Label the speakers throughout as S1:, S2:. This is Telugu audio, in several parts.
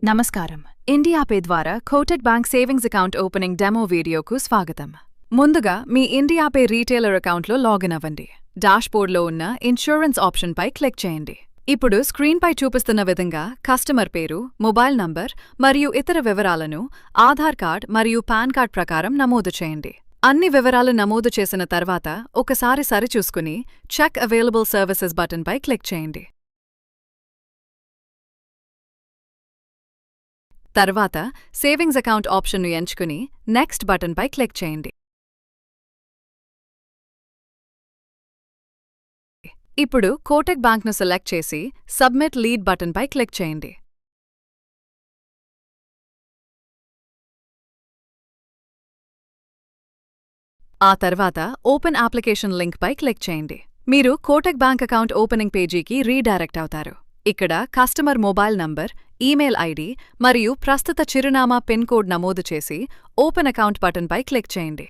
S1: నమస్కారం. ఇండియా పే ద్వారా Kotak bank savings account opening demo వీడియోకు స్వాగతం. ముందుగా మీ ఇండియా పే రీటైలర్ అకౌంట్లో లాగిన్ అవ్వండి. డాష్బోర్డ్లో ఉన్న ఇన్సూరెన్స్ ఆప్షన్పై క్లిక్ చేయండి. ఇప్పుడు స్క్రీన్పై చూపిస్తున్న విధంగా కస్టమర్ పేరు, మొబైల్ నంబర్ మరియు ఇతర వివరాలను ఆధార్ కార్డ్ మరియు పాన్ కార్డ్ ప్రకారం నమోదు చేయండి. అన్ని వివరాలు నమోదు చేసిన తర్వాత ఒకసారి సరిచూసుకుని చెక్ అవైలబుల్ సర్వీసెస్ బటన్పై క్లిక్ చేయండి. తర్వాత సేవింగ్స్ అకౌంట్ ఆప్షన్ను ఎంచుకుని నెక్స్ట్ బటన్పై క్లిక్ చేయండి. ఇప్పుడు కోటక్ బ్యాంక్ను సెలెక్ట్ చేసి సబ్మిట్ లీడ్ బటన్పై క్లిక్ చేయండి. ఆ తర్వాత ఓపెన్ అప్లికేషన్ లింక్పై క్లిక్ చేయండి. మీరు కోటక్ బ్యాంక్ అకౌంట్ ఓపెనింగ్ పేజీకి రీడైరెక్ట్ అవుతారు. ఇక్కడ customer mobile number, email ID మరియు ప్రస్తుత చిరునామా పిన్ కోడ్ నమోదు చేసి ఓపెన్ అకౌంట్ బటన్పై క్లిక్ చేయండి.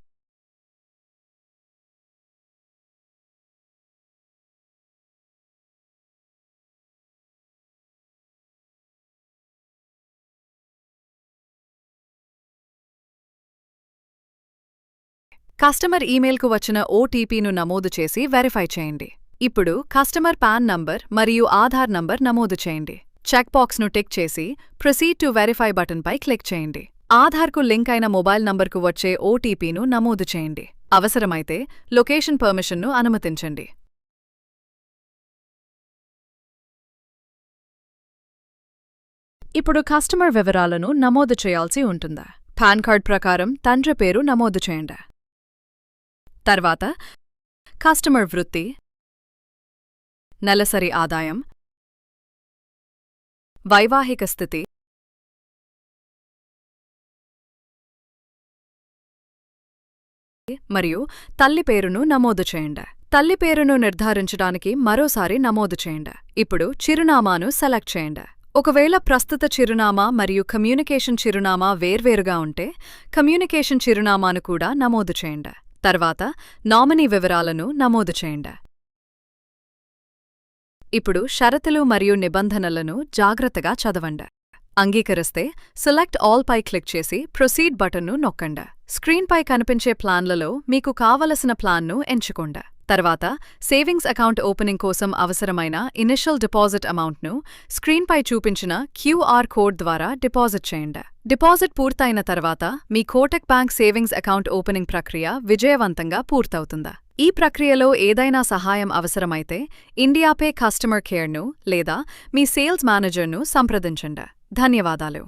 S1: కస్టమర్ ఈమెయిల్కు వచ్చిన ఓటీపీను నమోదు చేసి వెరిఫై చేయండి. ఇప్పుడు కస్టమర్ పాన్ నంబర్ మరియు ఆధార్ నంబర్ నమోదు చేయండి. చెక్ బాక్స్ను టిక్ చేసి ప్రొసీడ్ టు వెరిఫై బటన్పై క్లిక్ చేయండి. ఆధార్కు లింక్ అయిన మొబైల్ నంబర్కు వచ్చే ఓటీపీను నమోదు చేయండి. అవసరమైతే లొకేషన్ పర్మిషన్ను అనుమతించండి. ఇప్పుడు కస్టమర్ వివరాలను నమోదు చేయాల్సి ఉంటుందా? పాన్ కార్డ్ ప్రకారం తండ్రి పేరు నమోదు చేయండి. తర్వాత కస్టమర్ వృత్తి, నెలసరి ఆదాయం, వైవాహిక స్థితి, మరియు తల్లి పేరును నమోదు చేయండి. తల్లి పేరును నిర్ధారించడానికి మరోసారి నమోదు చేయండి. ఇప్పుడు చిరునామాను సెలెక్ట్ చేయండి. ఒకవేళ ప్రస్తుత చిరునామా మరియు కమ్యూనికేషన్ చిరునామా వేర్వేరుగా ఉంటే కమ్యూనికేషన్ చిరునామాను కూడా నమోదు చేయండి. తర్వాత నామినీ వివరాలను నమోదు చేయండి. ఇప్పుడు షరతులు మరియు నిబంధనలను జాగ్రత్తగా చదవండి. అంగీకరిస్తే సెలెక్ట్ ఆల్ పై క్లిక్ చేసి ప్రొసీడ్ బటన్ను నొక్కండి. స్క్రీన్పై కనిపించే ప్లాన్లలో మీకు కావలసిన ప్లాన్ను ఎంచుకోండి. తర్వాత సేవింగ్స్ అకౌంట్ ఓపెనింగ్ కోసం అవసరమైన ఇనిషియల్ డిపాజిట్ అమౌంట్ను స్క్రీన్పై చూపించిన క్యూఆర్ కోడ్ ద్వారా డిపాజిట్ చేయండి. డిపాజిట్ పూర్తయిన తర్వాత మీ Kotak bank savings account opening ప్రక్రియ విజయవంతంగా పూర్తవుతుందా? ఈ ప్రక్రియలో ఏదైనా సహాయం అవసరమైతే ఇండియా పే కస్టమర్ కేర్ను లేదా మీ సేల్స్ మేనేజర్ను సంప్రదించండి. ధన్యవాదాలు.